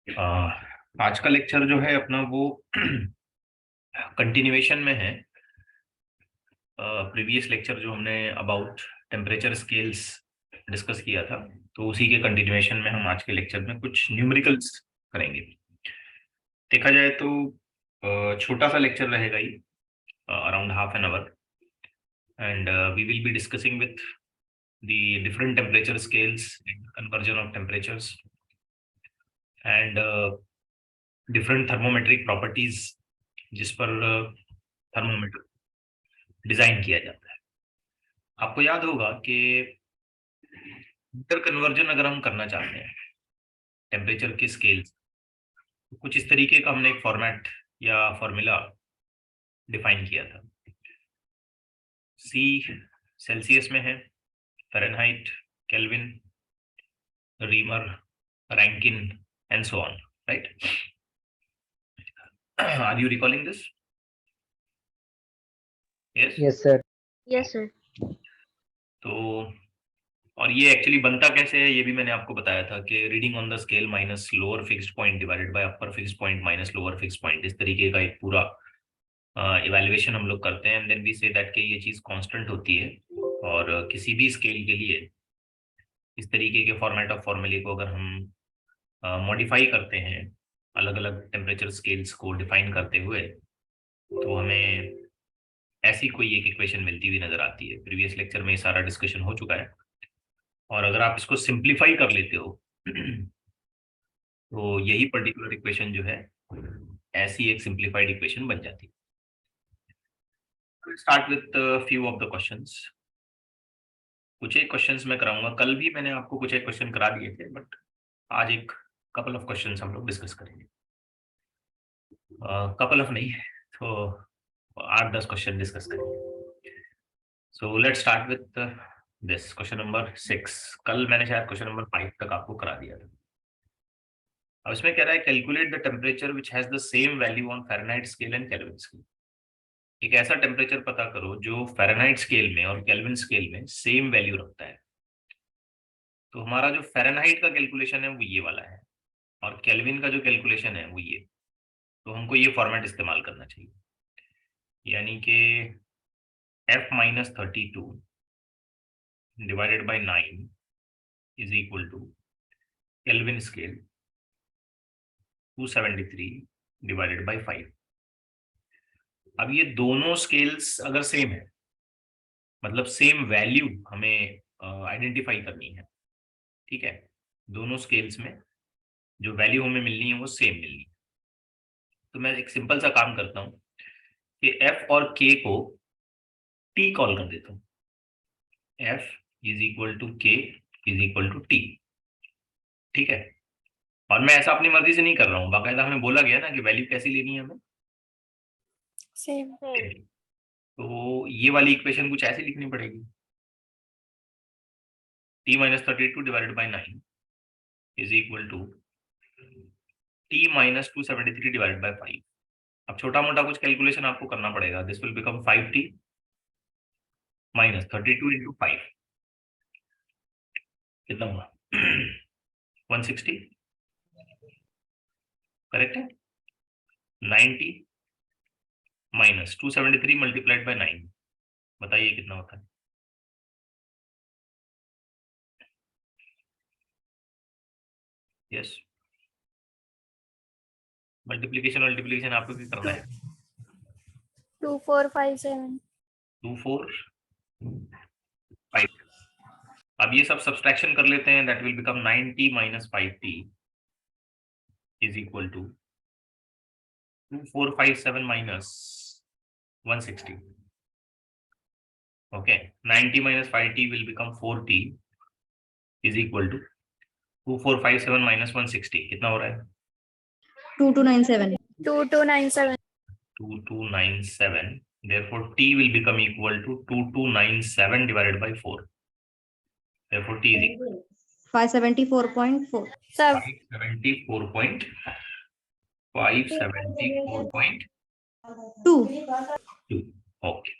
आज का लेक्चर जो है अपना वो कंटिन्यूएशन में है। प्रीवियस लेक्चर जो हमने अबाउट टेम्परेचर स्केल्स डिस्कस किया था, तो उसी के कंटिन्यूएशन में हम आज के लेक्चर में कुछ न्यूमेरिकल्स करेंगे। देखा जाए तो छोटा सा लेक्चर रहेगा ही, around half an hour, and we will be discussing with the different temperature scales and conversion of temperatures and different thermometric properties जिस पर थर्मोमीटर डिजाइन किया जाता है। आपको याद होगा कि हीटर कन्वर्जन अगर हम करना चाहते हैं टेम्परेचर के स्केल, तो कुछ इस तरीके का हमने एक फॉर्मेट या फॉर्मूला डिफाइन किया था। सी सेल्सियस में है, Fahrenheit, Kelvin, Reaumur, Rankine and so on, right? Are you recalling this? Yes, sir. Yes, sir. तो और ये एक्चुअली बनता कैसे है ये भी मैंने आपको बताया था कि reading on the scale minus lower fixed point divided by upper fixed point minus lower fixed point, इस तरीके का एक पूरा इवैल्यूएशन हम लोग करते हैं, and then we say that कि ये चीज कांस्टेंट होती है। और किसी भी स्केल के लिए इस तरीके के फॉर्मेट ऑफ फॉर्मूले को अगर हम मॉडिफाई करते हैं अलग अलग टेम्परेचर स्केल्स को डिफाइन करते हुए, तो हमें ऐसी कोई एक इक्वेशन मिलती हुई नजर आती है। प्रीवियस लेक्चर में ये सारा डिस्कशन हो चुका है, और अगर आप इसको सिंप्लीफाई कर लेते हो तो यही पर्टिकुलर इक्वेशन जो है ऐसी एक सिंप्लीफाइड इक्वेशन बन जाती है। Start with few of the questions. कुछ एक क्वेश्चंस मैं कराऊंगा, कल भी मैंने आपको कुछ एक क्वेश्चन करा दिए थे, बट आज एक कपल ऑफ क्वेश्चंस हम लोग डिस्कस करेंगे। कपल ऑफ नहीं तो 8-10 क्वेश्चन डिस्कस करेंगे। So let's start with this question number 6। कल मैंने शायद क्वेश्चन नंबर 5 तक आपको करा दिया था। अब इसमें कह रहा है calculate the temperature which has the same value on Fahrenheit scale and kelvin scale. एक ऐसा टेम्परेचर पता करो जो फ़ारेनहाइट स्केल में और केल्विन स्केल में सेम वैल्यू रखता है। तो हमारा जो फ़ारेनहाइट का कैलकुलेशन है वो ये वाला है, और केल्विन का जो कैलकुलेशन है वो ये। तो हमको ये फॉर्मेट इस्तेमाल करना चाहिए, यानी कि F-32 divided by 9 is equal to Kelvin scale 273 divided by 5। अब ये दोनों स्केल्स अगर सेम है, मतलब सेम वैल्यू हमें आइडेंटिफाई करनी है, ठीक है? दोनों स्केल्स में जो वैल्यू हमें मिलनी है वो सेम मिलनी है। तो मैं एक सिंपल सा काम करता हूँ कि F और K को T कॉल कर देता हूँ। F is equal to K is equal to T, ठीक है? और मैं ऐसा अपनी मर्जी से नहीं कर रहा हूँ, बाकायदा हमें बोला गया ना कि वैल्यू कैसी लेनी है हमें, Same. तो ये वाली इक्वेशन कुछ ऐसे लिखनी पड़ेगी, T-32 divided by 9 is equal to T-273 divided by 5। अब छोटा मोटा कुछ कैलकुलेशन आपको करना पड़ेगा। This will become 5T minus 32 into 5, कितना हुआ? 160, करेक्ट है? 90 माइनस 273 मल्टीप्लाइड बाय 9, बताइए कितना होता है? यस, मल्टीप्लीकेशन आपको क्या करना है? 2457. 2 4 5। अब ये सब सब्सट्रैक्शन कर लेते हैं, that will become 90 minus 5T is equal to 2457 minus 160। Okay, 90 minus 5T will become 4T is equal to 2457 minus 160, कितना हो रहा है? 2297. 2297. 2297, therefore T will become equal to 2297 divided by 4. Therefore T is equal 574.4. 574.2. Okay,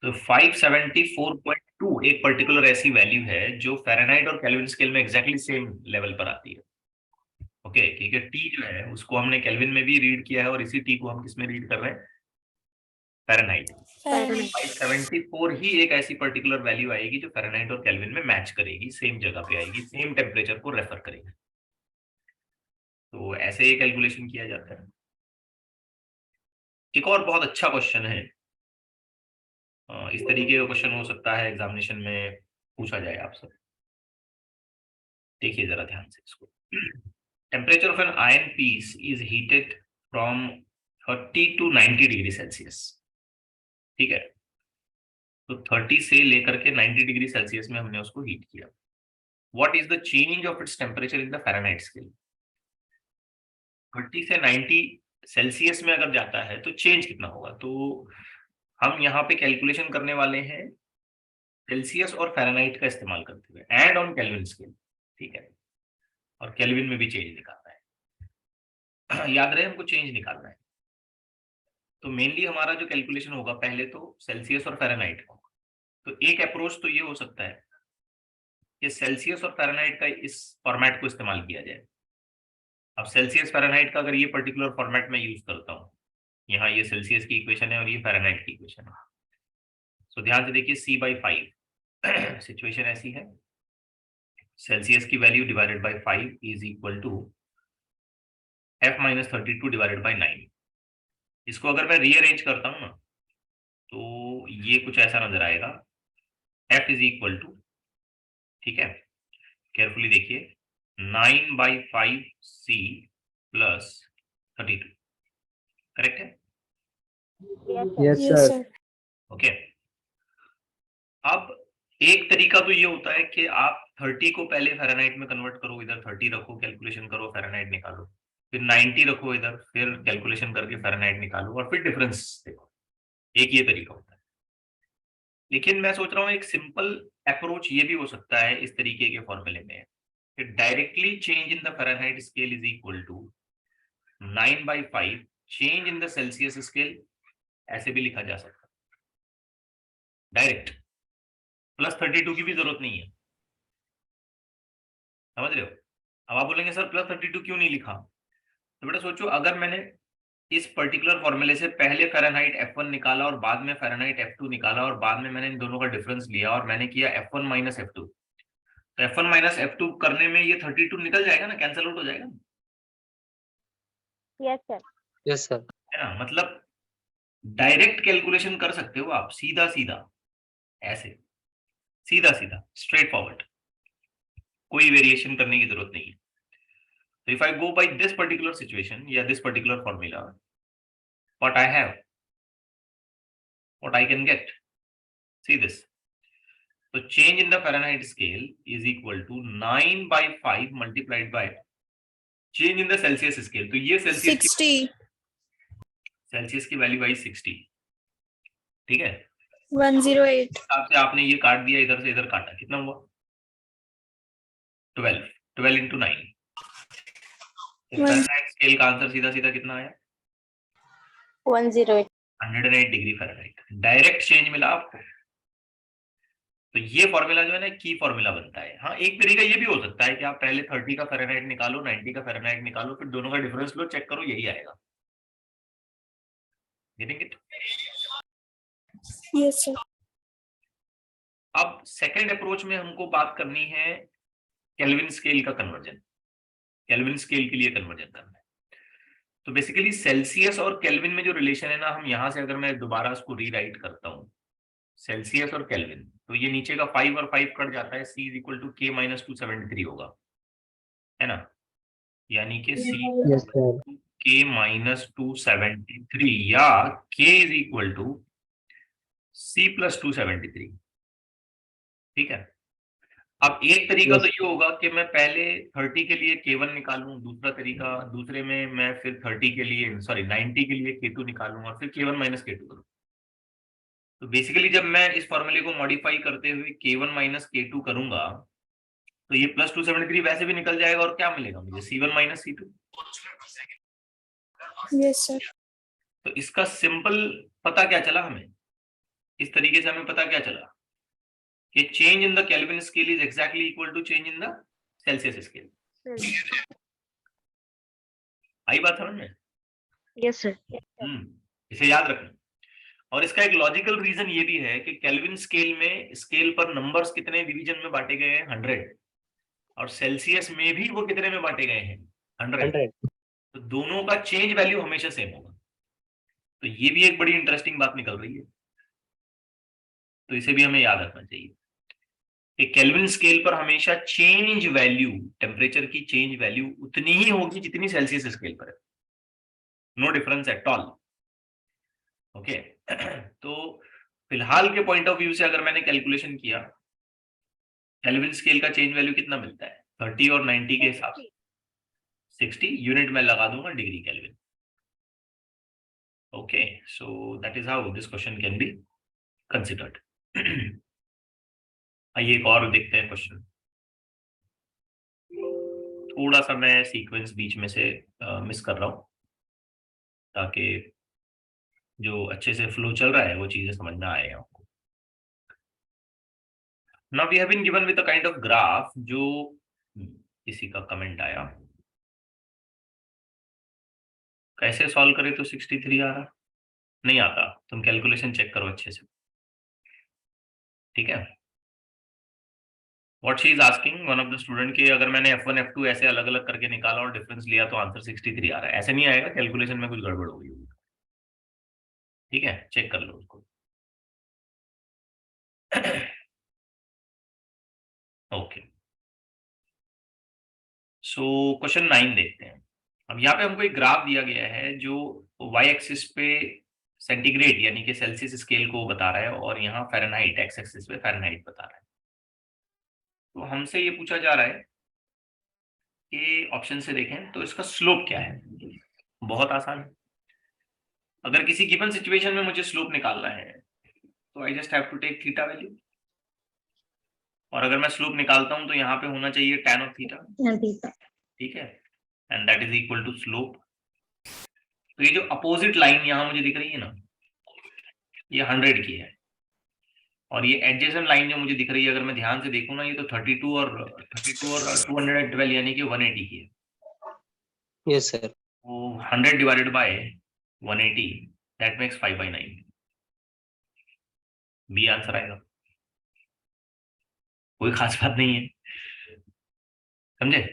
तो 574.2 एक particular ऐसी value है जो Fahrenheit और केल्विन स्केल में एग्जैक्टली सेम लेवल पर आती है। ओके, क्योंकि टी जो है उसको हमने केल्विन में भी रीड किया है और इसी टी को हम किस में रीड कर रहे हैं, फ़ारेनहाइट। Fahrenheit. 574 ही एक ऐसी पर्टिकुलर वैल्यू आएगी जो फ़ारेनहाइट और केल्विन में मैच करेगी, सेम जगह पे आएगी, सेम टेम्परेचर को रेफर करेगी। तो ऐसे ही कैलकुलेशन किया जाता है। एक और बहुत अच्छा क्वेश्चन है, इस तरीके का क्वेश्चन हो सकता है एग्जामिनेशन में पूछा जाए आपसे। देखिए जरा ध्यान से इसको। Temperature of an iron piece is heated from 30 to 90 degree Celsius. ठीक है, तो 30 से लेकर के 90 डिग्री सेल्सियस में हमने उसको हीट किया। What is the change of its temperature in the Fahrenheit scale? 30 से 90 सेल्सियस में अगर जाता है तो चेंज कितना होगा? तो हम यहाँ पे कैलकुलेशन करने वाले हैं सेल्सियस और फ़ारेनहाइट का इस्तेमाल करते हुए एंड ऑन केल्विन स्केल। ठीक है, और केल्विन में भी चेंज निकालना है। याद रहे हमको चेंज निकालना है। तो मेनली हमारा जो कैलकुलेशन होगा पहले तो सेल्सियस और फ़ारेनहाइट का। तो एक अप्रोच तो ये हो सकता है कि सेल्सियस और फ़ारेनहाइट का इस फॉर्मेट को इस्तेमाल किया जाए। अब सेल्सियस फ़ारेनहाइट का अगर ये पर्टिकुलर फॉर्मेट में यूज करता हूँ, यहाँ ये सेल्सियस की इक्वेशन है और ये फ़ारेनहाइट की इक्वेशन है। सो ध्यान से देखिए, C/5 सिचुएशन ऐसी है, सेल्सियस की value divided by 5 is equal to F-32 divided by 9। इसको अगर मैं रीअरेंज करता हूँ ना तो ये कुछ ऐसा नजर आएगा, F इज इक्वल टू, ठीक है, केयरफुली देखिए, 9/5C प्लस 32। करेक्ट है? Yes, Yes, sir. sir. Okay. अब एक तरीका तो ये होता है कि आप 30 को पहले फ़ारेनहाइट में कन्वर्ट करो, इधर 30 रखो, कैलकुलेशन करो, फ़ारेनहाइट निकालो, फिर 90 रखो इधर, फिर कैलकुलेशन करके फ़ारेनहाइट निकालो और फिर डिफरेंस देखो। एक ये तरीका होता है। लेकिन मैं सोच रहा हूँ एक सिंपल अप्रोच ये भी हो सकता है इस तरीके के फॉर्मूले में कि directly change in the Fahrenheit scale is equal to 9/5 change in the Celsius scale. ऐसे भी लिखा जा सकता है डायरेक्ट, प्लस 32 की भी जरूरत नहीं है। समझ रहे हो? अब आप बोलेंगे सर प्लस 32 क्यों नहीं लिखा? तो बेटा सोचो, अगर मैंने इस पर्टिकुलर फॉर्मूले से पहले फ़ारेनहाइट F1 निकाला और बाद में फ़ारेनहाइट F2 निकाला और बाद में मैंने इन दोनों का डिफरेंस लिया और मैंने किया F1 माइनस F2, तो F1 माइनस F2 करने में ये 32 निकल जाएगा ना, कैंसल आउट हो जाएगा ना? Yes, sir. Yes, sir. है ना? मतलब डायरेक्ट कैलकुलेशन कर सकते हो आप, सीधा सीधा, ऐसे सीधा सीधा स्ट्रेट फॉरवर्ड, कोई वेरिएशन करने की जरूरत नहीं है। So if I go by this particular situation या this particular formula, what I have, what I can get, see this. So change in the Fahrenheit scale is equal to 9/5 multiplied by change in the Celsius scale. तो ये Celsius 60. की value आई 60। ठीक है, 108. हिसाब से आपने ये काट दिया, इधर से इधर काटा, कितना हुआ? 12 इंटू 9। फ़ारेनहाइट स्केल का आंसर सीधा सीधा कितना आया? 108. 108 डिग्री फ़ारेनहाइट। डायरेक्ट चेंज मिला आपको। तो ये फॉर्मूला जो है ना की फॉर्मूला बनता है। हाँ, एक तरीका ये भी हो सकता है कि आप पहले 30 का फ़ारेनहाइट निकालो, 90 का फ़ारेनहाइट निकालो, फिर दोनों का डिफरेंस लो, चेक करो, यही आएगा। Getting it? Yes, sir. अब सेकंड अप्रोच में हमको बात करनी है केल्विन स्केल का कन्वर्जन, केल्विन स्केल के लिए कन्वर्जन करना है। तो बेसिकली सेल्सियस और केल्विन में जो रिलेशन है ना, हम यहां से अगर मैं दोबारा उसको रीराइट करता हूँ, सेल्सियस और केल्विन, तो ये नीचे का 5 और 5 कट जाता है, C equal to K minus 273 होगा, है ना? यानी कि C Yes, sir. K minus 273 या K is equal to C plus 273। ठीक है, अब एक तरीका Yes. तो ये होगा कि मैं पहले 30 के लिए K1 निकालूं, दूसरा तरीका, दूसरे में मैं फिर 30 के लिए, सॉरी 90 के लिए K2 निकालूं और फिर K1 माइनस K2 करूं। तो बेसिकली जब मैं इस फॉर्मूले को मॉडिफाई करते हुए K1 माइनस K2 करूंगा तो ये प्लस 273 वैसे भी निकल जाएगा और क्या मिलेगा मुझे? C1 minus C2। Yes, sir. तो इसका सिंपल पता क्या चला हमें? इस तरीके से हमें पता क्या चला कि change in the Kelvin scale is exactly equal to change in the Celsius scale. आई बात समझ में? Yes, sir. इसे याद रखना। और इसका एक लॉजिकल रीजन ये भी है कि केल्विन स्केल में, स्केल पर नंबर्स कितने डिवीजन में बांटे गए हैं? 100। और सेल्सियस में भी वो कितने में बांटे गए हैं? 100। तो दोनों का चेंज वैल्यू हमेशा सेम होगा। तो ये भी एक बड़ी इंटरेस्टिंग बात निकल रही है, तो इसे भी हमें याद रखना चाहिए कि केल्विन स्केल पर हमेशा चेंज वैल्यू, टेम्परेचर की चेंज वैल्यू उतनी ही होगी जितनी सेल्सियस स्केल पर है। No difference at all. Okay. तो फिलहाल के पॉइंट ऑफ व्यू से अगर मैंने कैलकुलेशन किया, केल्विन स्केल का चेंज वैल्यू कितना मिलता है? 30 और 90 के हिसाब से 60 यूनिट में लगा दूंगा degree kelvin. Okay, so that is how this question can be considered. आइए एक और देखते हैं क्वेश्चन। थोड़ा सा मैं सीक्वेंस बीच में से मिस कर रहा हूं ताकि जो अच्छे से फ्लो चल रहा है वो चीजें समझ में आए आपको। Now we have been given with a kind of graph, जो किसी का कमेंट आया, कैसे सॉल्व करें तो 63 आ रहा? नहीं आता, तुम कैलकुलेशन चेक करो अच्छे से, ठीक है। What she is asking, one of the student के अगर मैंने F1 F2 ऐसे अलग अलग करके निकाला और डिफरेंस लिया तो आंसर 63 आ रहा है। ऐसे नहीं आएगा, कैलकुलेशन में कुछ गड़बड़ हो गई होगी, ठीक है, चेक कर लो उसको। ओके, सो क्वेश्चन 9 देखते हैं। अब यहाँ पे हमको एक ग्राफ दिया गया है जो y एक्सिस पे सेंटीग्रेड यानी कि सेल्सियस स्केल को बता रहा है और यहाँ फ़ारेनहाइट x एक्सिस पे फ़ारेनहाइट बता रहा है। तो हमसे ये पूछा जा रहा है कि ऑप्शन से देखें तो इसका स्लोप क्या है। बहुत आसान है, अगर किसी गिवन सिचुएशन में मुझे स्लोप निकालना है तो I just have to take theta value, और अगर मैं स्लोप निकालता हूं तो यहाँ पे होना चाहिए tan ऑफ थीटा, ठीक है, and that is equal to slope. तो ये जो अपोजिट लाइन यहाँ मुझे दिख रही है ना, ये 100 की है, और ये एडजेसेंट लाइन जो मुझे दिख रही है अगर मैं ध्यान से देखूं ना, ये तो 32 और 212 यानी कि 180 की है। Yes, sir. वो 100 divided by 180 that makes 5/9। B answer आएगा, कोई खास बात नहीं है, समझे?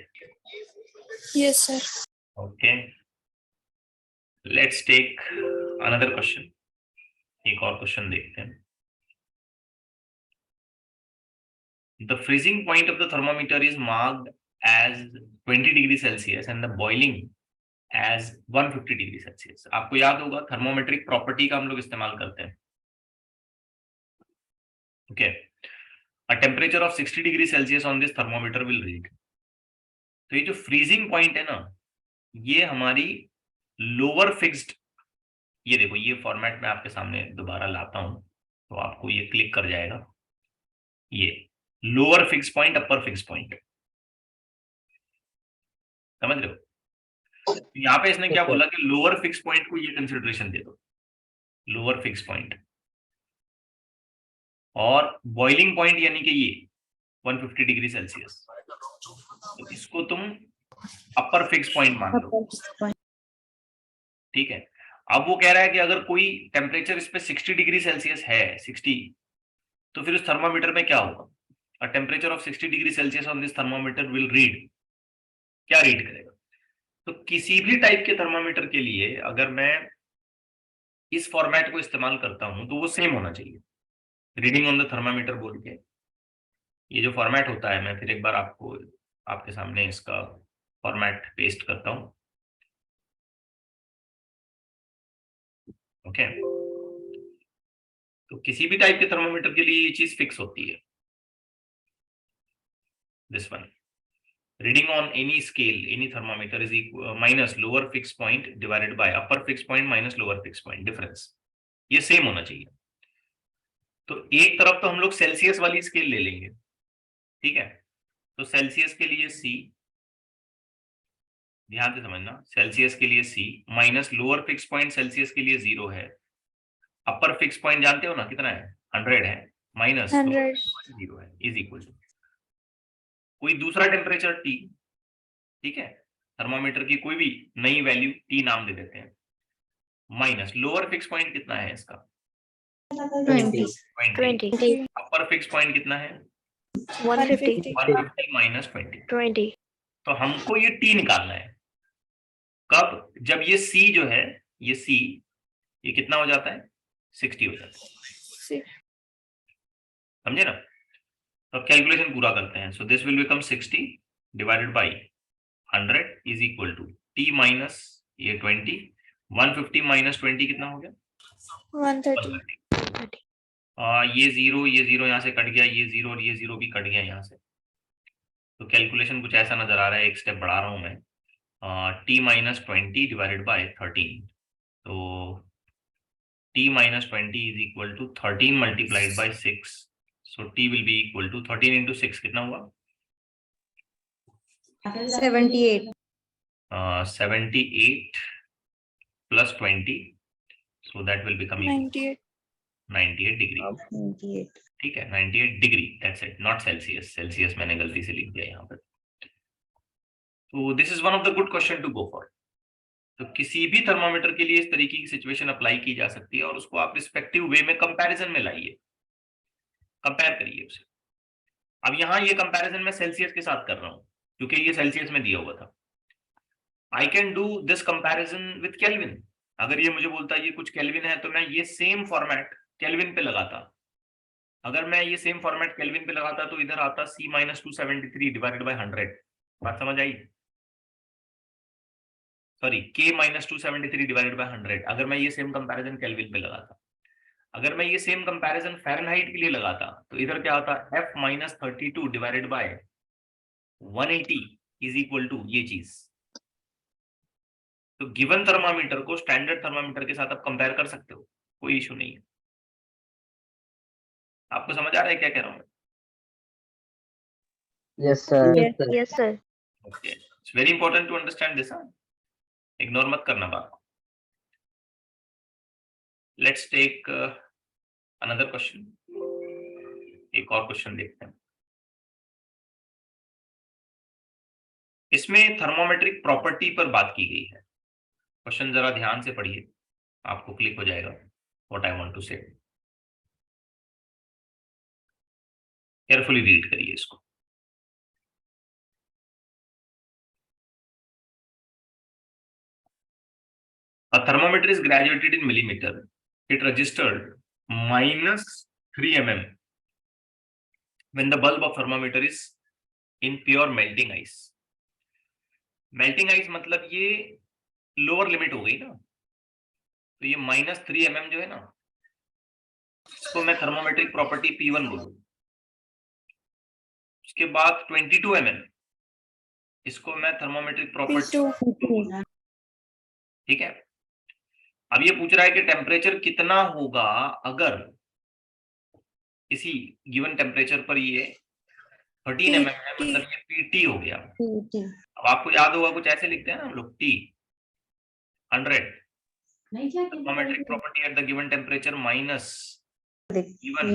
Yes, sir. Okay, let's take another question. एक और क्वेश्चन देखते हैं। The freezing point of the thermometer is marked as 20 degree Celsius and the boiling as 150 degree Celsius। आपको याद होगा थर्मोमेट्रिक प्रॉपर्टी का हम लोग इस्तेमाल करते हैं। Okay, a temperature of 60 degree Celsius on this thermometer will read। तो ये जो फ्रीजिंग पॉइंट है ना, ये हमारी लोअर फिक्स्ड, ये देखो ये फॉर्मेट में आपके सामने दोबारा लाता हूं तो आपको ये क्लिक कर जाएगा, ये lower fix point, upper fix point, समझ रहे हो? यहाँ पे इसने क्या बोला कि लोअर फिक्स पॉइंट को ये कंसिडरेशन दे दो, लोअर फिक्स पॉइंट, और बॉइलिंग पॉइंट यानी कि ये 150 डिग्री सेल्सियस, तो इसको तुम अपर फिक्स पॉइंट मान लो, ठीक है। अब वो कह रहा है कि अगर कोई टेम्परेचर इस पे 60 डिग्री सेल्सियस है, 60, तो फिर उस थर्मामीटर में क्या होगा? अ temperature of 60 degree Celsius on this thermometer will read, क्या रीड करेगा? तो किसी भी टाइप के थर्मामीटर के लिए अगर मैं इस फॉर्मेट को इस्तेमाल करता हूं तो वो सेम होना चाहिए, रीडिंग ऑन द थर्मामीटर बोल के ये जो फॉर्मेट होता है, मैं फिर एक बार आपको आपके सामने इसका फॉर्मेट पेस्ट करता हूं। ओके, तो किसी भी टाइप के थर्मामीटर के लिए ये चीज फिक्स होती है, this one, reading on any scale any thermometer is minus lower fix point divided by upper fix point minus lower fix point, difference ये सेम होना चाहिए। तो एक तरफ तो हम लोग सेल्सियस वाली स्केल ले लेंगे, ठीक है, तो सेल्सियस के लिए C, ध्यान से समझना, सेल्सियस के लिए C minus lower fix point Celsius के लिए 0 है, अपर फिक्स पॉइंट जानते हो ना कितना है, 100 है, माइनस 0 है, इज इक्वल टू कोई दूसरा टेम्परेचर T, ठीक है, थर्मोमीटर की कोई भी नई वैल्यू टी नाम दे देते हैं, माइनस लोअर फिक्स पॉइंट कितना है इसका 20. 20, अपर फिक्स पॉइंट कितना है 150. 150 माइनस 20, 20. तो हमको ये टी निकालना है कब, जब ये सी जो है, ये सी ये कितना हो जाता है 60 हो जाता है, समझे ना। तो कैलकुलेशन पूरा करते हैं। So this will become 60 divided by 100 is equal to T minus ये 20, 150 माइनस 20 कितना हो गया 130. ये जीरो यहाँ से कट गया, ये जीरो और ये जीरो भी कट गया यहाँ से। तो कैलकुलेशन कुछ ऐसा नजर आ रहा है, एक स्टेप बढ़ा रहा हूँ मैं, टी माइनस 20 डिवाइडेड बाय 13, तो T minus 20 is equal to 13 multiplied by 6, so T will be equal to 13 into 6 कितना हुआ 78. 78 plus 20, so that will become 98. 98 degree, 98. ठीक है 98 degree, that's it, not Celsius, Celsius मैंने गलती से लिख दिया यहाँ पर। तो this is one of the good question to go for. तो किसी भी थर्मोमीटर के लिए इस तरीके की सिचुएशन अप्लाई की जा सकती है और उसको आप रिस्पेक्टिव वे में कंपैरिजन में लाइए, कंपेयर करिए उसे। अब यहाँ ये कंपैरिजन मैं सेल्सियस के साथ कर रहा हूँ क्योंकि ये सेल्सियस में दिया हुआ था। I can do this comparison with kelvin, अगर ये मुझे बोलता है ये कुछ केल्विन है तो मैं ये सेम फॉर्मेट केल्विन पे लगाता। अगर मैं ये सेम फॉर्मेट केल्विन पे लगाता तो इधर आता C माइनस 273 डिवाइडेड बाई 100, बात समझ आई, sorry K minus 273 divided by 100, अगर मैं ये सेम कंपैरिजन केल्विन पे लगाता। अगर मैं ये सेम कंपैरिजन फ़ारेनहाइट के लिए लगाता तो इधर क्या होता F minus 32 divided by 180 is equal to ये चीज। तो गिवन थर्मामीटर को स्टैंडर्ड थर्मामीटर के साथ आप कंपेयर कर सकते हो, कोई इशू नहीं है। आपको समझ आ रहा है क्या कह रहा हूँ? Yes, sir. Yes, sir. Okay, it's very important to understand this, ignore मत करना बात को। लेट्स टेक अनदर क्वेश्चन, एक और क्वेश्चन देखते हैं। इसमें थर्मोमेट्रिक प्रॉपर्टी पर बात की गई है। क्वेश्चन जरा ध्यान से पढ़िए, आपको क्लिक हो जाएगा व्हाट आई वांट टू से। केयरफुली रीड करिए इसको। A thermometer is graduated in millimeter. It registered minus 3 mm when the bulb of thermometer is in pure melting ice. Melting ice मतलब ये लोअर लिमिट हो गई ना, तो ये माइनस 3 mm जो है ना, इसको मैं थर्मोमेट्रिक प्रॉपर्टी P1 बोलूँ। उसके बाद 22 mm, इसको मैं थर्मोमेट्रिक प्रॉपर्टी, ठीक है। अब ये पूछ रहा है कि टेम्परेचर कितना होगा अगर इसी गिवन टेम्परेचर पर ये 13 mm है, मतलब ये PT हो गया। अब आपको याद होगा कुछ ऐसे लिखते हैं ना हम लोग, T 100 thermometric property at the given temperature minus P1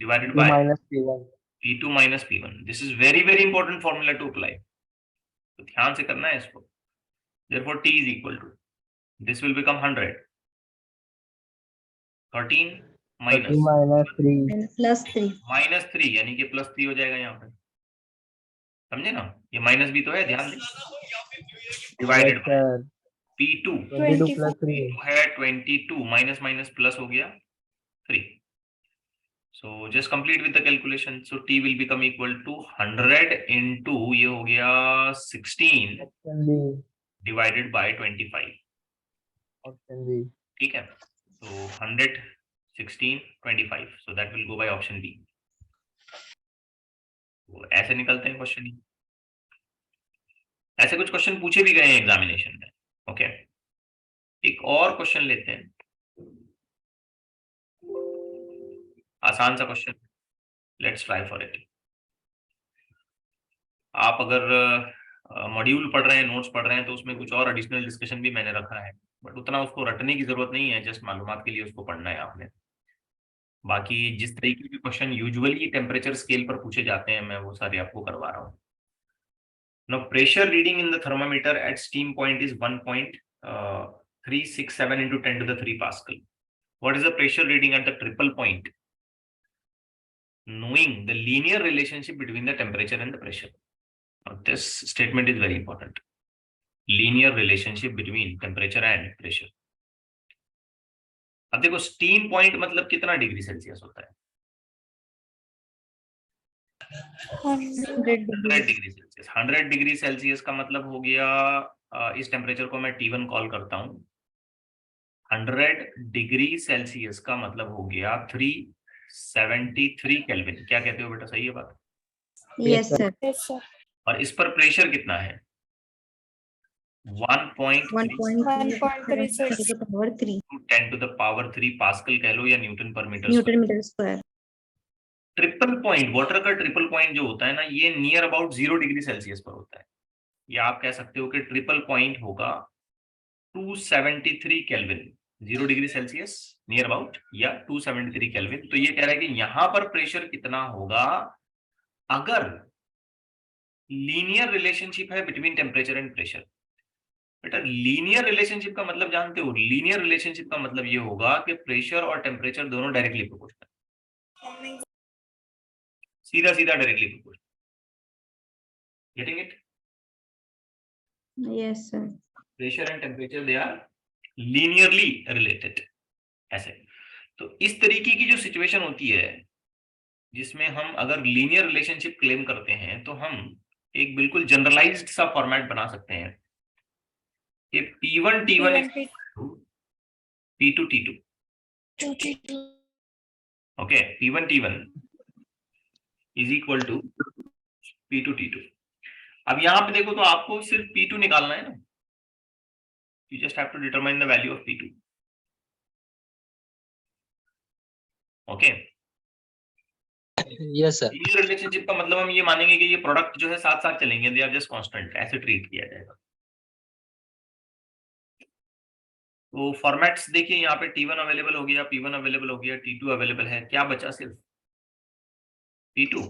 divided by P2 minus P1. This is very important formula to apply. तो ध्यान से करना है इसको। Therefore T is equal to, this will become 100, 13 minus 3 plus 3. minus 3 यानी कि plus 3 हो जाएगा यहाँ पे, समझे ना, ये माइनस भी तो है, ध्यान दें, डिवाइडेड बाय P2 है 22 माइनस माइनस प्लस हो गया 3। So just complete with the calculation. So T will become equal to 100 into ये हो गया 16 divided by 25, ठीक है। So 100, 16, 25. So that will go by option B. तो ऐसे निकलते हैं क्वेश्चन ही। ऐसे कुछ क्वेश्चन पूछे भी गए हैं एग्जामिनेशन में, ओके। एक और क्वेश्चन लेते हैं, आसान सा question, let's try for it. आप अगर मॉड्यूल पढ़ रहे हैं, नोट्स पढ़ रहे हैं, तो उसमें कुछ और एडिशनल डिस्कशन भी मैंने रखा है, बट उतना उसको रटने की जरूरत नहीं है, जस्ट मालूमात के लिए उसको पढ़ना है आपने। बाकी जिस तरीके के क्वेश्चन यूजुअली टेम्परेचर स्केल पर पूछे जाते हैं, मैं वो सारे आपको करवा रहा हूँ। Now pressure reading in the thermometer at steam point is 1.367 into 10 to the 3 Pascal. What is the pressure reading at the triple point? Knowing the linear relationship between the temperature and the pressure. Now this statement is very important. Linear relationship between temperature and pressure. अब देखो steam point मतलब कितना degree Celsius होता है? 100 100 degrees. Degree Celsius. 100 degree Celsius का मतलब हो गया, इस टेम्परेचर को मैं T1 कॉल करता हूं। 100 डिग्री सेल्सियस का मतलब हो गया 373 केल्विन। क्या कहते हो बेटा, सही है बात? Yes, sir. Yes, sir. और इस पर प्रेशर कितना है? 1.3 1.36 to the power 3 10 to the power 3 Pascal कह लो या न्यूटन पर meter Newton meter square. Triple point, water का ट्रिपल पॉइंट जो होता है ना, ये नियर अबाउट 0 डिग्री सेल्सियस पर होता है। या आप कह सकते हो कि ट्रिपल पॉइंट होगा 273 kelvin, 0 degree Celsius near about, या 273 केल्विन। तो ये कह रहा है कि यहां पर प्रेशर कितना होगा अगर लीनियर रिलेशनशिप है बिटवीन टेम्परेचर एंड प्रेशर। बेटा लीनियर रिलेशनशिप का मतलब जानते हो? लीनियर रिलेशनशिप का मतलब ये होगा कि प्रेशर और टेम्परेचर दोनों डायरेक्टली प्रोपोर्शनल, सीधा सीधा directly proportional. Getting it? Yes, sir. Pressure and temperature they are linearly related. ऐसे तो इस तरीके की जो सिचुएशन होती है जिसमें हम अगर लीनियर रिलेशनशिप क्लेम करते हैं, तो हम एक बिल्कुल जनरलाइज्ड सा फॉर्मेट बना सकते हैं कि P1 T1 P2 T2। Okay, P1 T1 is equal to P2 T2। अब यहां पे देखो तो आपको सिर्फ P2 निकालना है ना, you just have to determine the value of P2। Okay, yes sir. Linear relationship का मतलब हम ये मानेंगे कि ये प्रोडक्ट जो है साथ साथ चलेंगे, दे आर जस्ट कांस्टेंट, ऐसे ट्रीट किया जाएगा। तो फॉर्मेट्स देखिए, यहाँ पे T1 अवेलेबल हो गया, P1 अवेलेबल हो गया, T2 अवेलेबल है, क्या बचा? सिर्फ P2।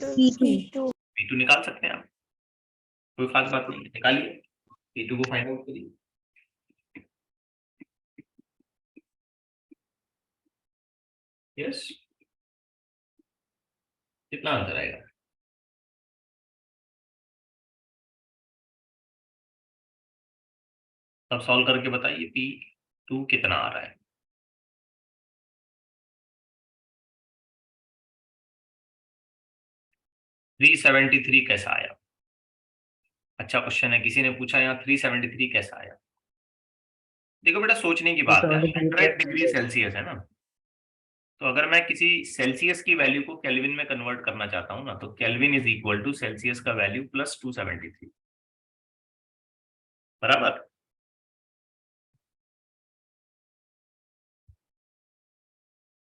P2 निकाल सकते हैं आप, कोई खास बात नहीं, निकालिए P2 को फाइंड आउट करिए। यस, कितना आंसर आएगा? सब सॉल्व करके बताइए P2 कितना आ रहा है। $373 कैसा आया? अच्छा क्वेश्चन है, किसी ने पूछा यहाँ 373 कैसा आया। देखो बेटा सोचने की बात है, 100 डिग्री सेल्सियस है ना, तो अगर मैं किसी सेल्सियस की वैल्यू को केल्विन में कन्वर्ट करना चाहता हूं ना, तो Kelvin is equal to Celsius का वैल्यू प्लस 273 बराबर।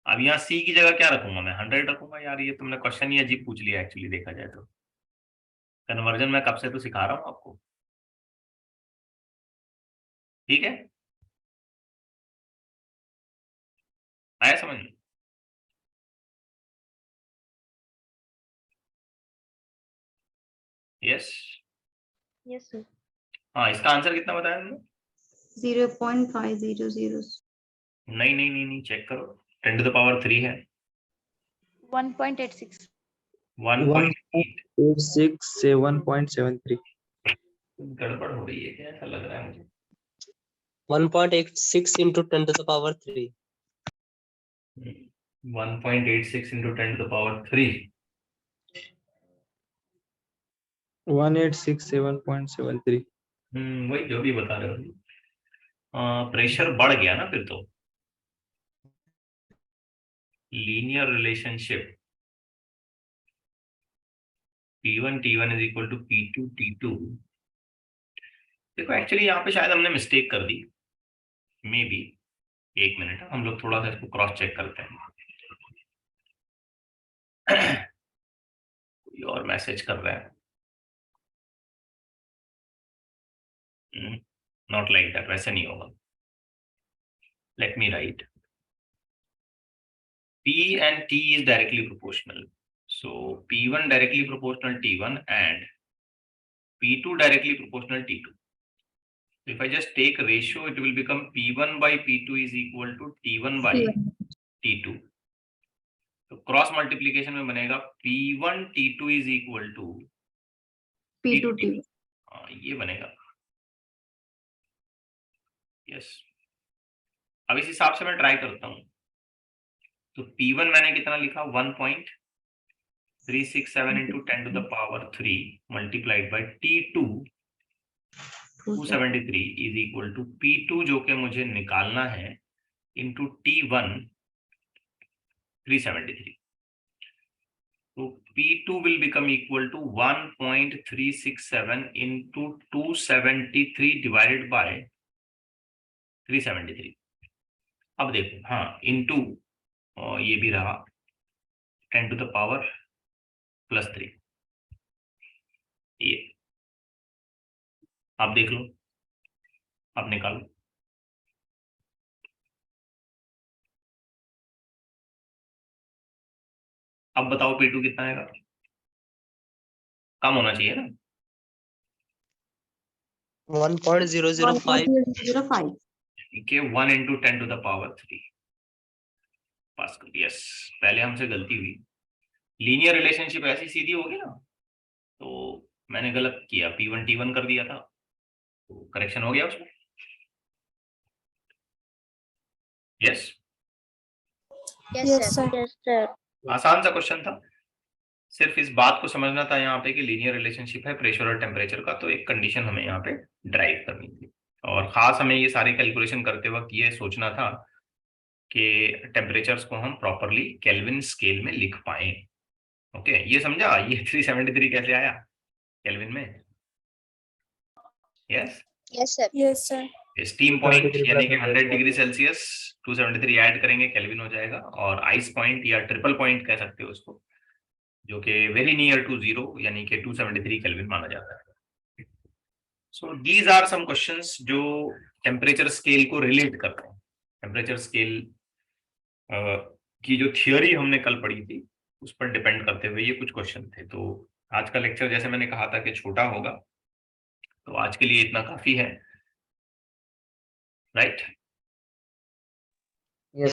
अब यहाँ C की जगह क्या रखूंगा मैं? 100 रखूंगा। यार ये तुमने क्वेश्चन ही अजीब पूछ लिया एक्चुअली, देखा जाए तो। कन्वर्जन मैं कब से तो सिखा रहा हूं आपको, ठीक है? आया समझ में? यस। Yes, sir. हाँ, इसका आंसर कितना बताया तुमने? 0.500. नहीं नहीं नहीं नहीं, चेक करो, 10 to the power 3 है। 1.86. 1.86 से 1.73। गड़बड़ हो रही है क्या, ऐसा लग रहा है मुझे। 1.86 into 10 to the power 3। 1.86 into 10 to the power 3। 1867.73। वही जो भी बता रहे हो। प्रेशर बढ़ गया ना फिर तो। Linear relationship P1 T1 is equal to P2 T2। देखो एक्चुअली यहाँ पे शायद हमने मिस्टेक कर दी, मे बी। एक मिनट, हम लोग थोड़ा सा इसको क्रॉस चेक करते हैं। कोई और मैसेज कर रहा है, नॉट लाइक दैट, वैसे नहीं होगा। Let me right, P and T is directly proportional, so P1 directly proportional T1 and P2 directly proportional T2. So if I just take ratio, it will become P1 by P2 is equal to T1 by T2. तो cross multiplication में बनेगा P1 T2 is equal to P2 T. ये बनेगा। Yes, अब इस हिसाब से मैं ट्राई करता हूं। तो P1 मैंने कितना लिखा, 1.367 into 10 to the power 3 multiplied by T2 273 is equal to P2 जो कि मुझे निकालना है into T1 373. So P2 will become equal to 1.367 into 273 divided by 373. अब देखो, हाँ, into ये भी रहा 10 to the power +3, ये आप देख लो, आप निकालो। अब बताओ P2 कितना आएगा? कम होना चाहिए ना, 1.005. ठीक है, 1 into 10 to the power 3 pascal. Yes, पहले हमसे गलती हुई। लीनियर रिलेशनशिप ऐसी सीधी होगी ना, तो मैंने गलत किया, P1 T1 कर दिया था, तो करेक्शन हो गया उसमें। Yes, Yes, sir. आसान सा क्वेश्चन था, सिर्फ इस बात को समझना था यहाँ पे कि लीनियर रिलेशनशिप है प्रेशर और टेम्परेचर का, तो एक कंडीशन हमें यहाँ पे ड्राइव करनी थी। और खास हमें ये सारे कैलकुलेशन करते वक्त ये सोचना था कि टेम्परेचर्स को हम प्रॉपरली केल्विन स्केल में लिख पाए। ओके, ये समझा, ये 373 कैसे आया केल्विन में? Yes, Yes, sir. Steam point यानी कि 100 डिग्री सेल्सियस 273 ऐड करेंगे केल्विन हो जाएगा, और आइस पॉइंट या ट्रिपल पॉइंट कह सकते हो उसको, जो कि वेरी नियर टू 0 यानी कि 273 केल्विन माना जाता है। So these are some questions जो टेम्परेचर स्केल को रिलेट करते हैं। टेम्परेचर स्केल की जो थियोरी हमने कल पढ़ी थी उस पर डिपेंड करते हुए ये कुछ क्वेश्चन थे। तो आज का लेक्चर जैसे मैंने कहा था कि छोटा होगा, तो आज के लिए इतना काफी है, राइट?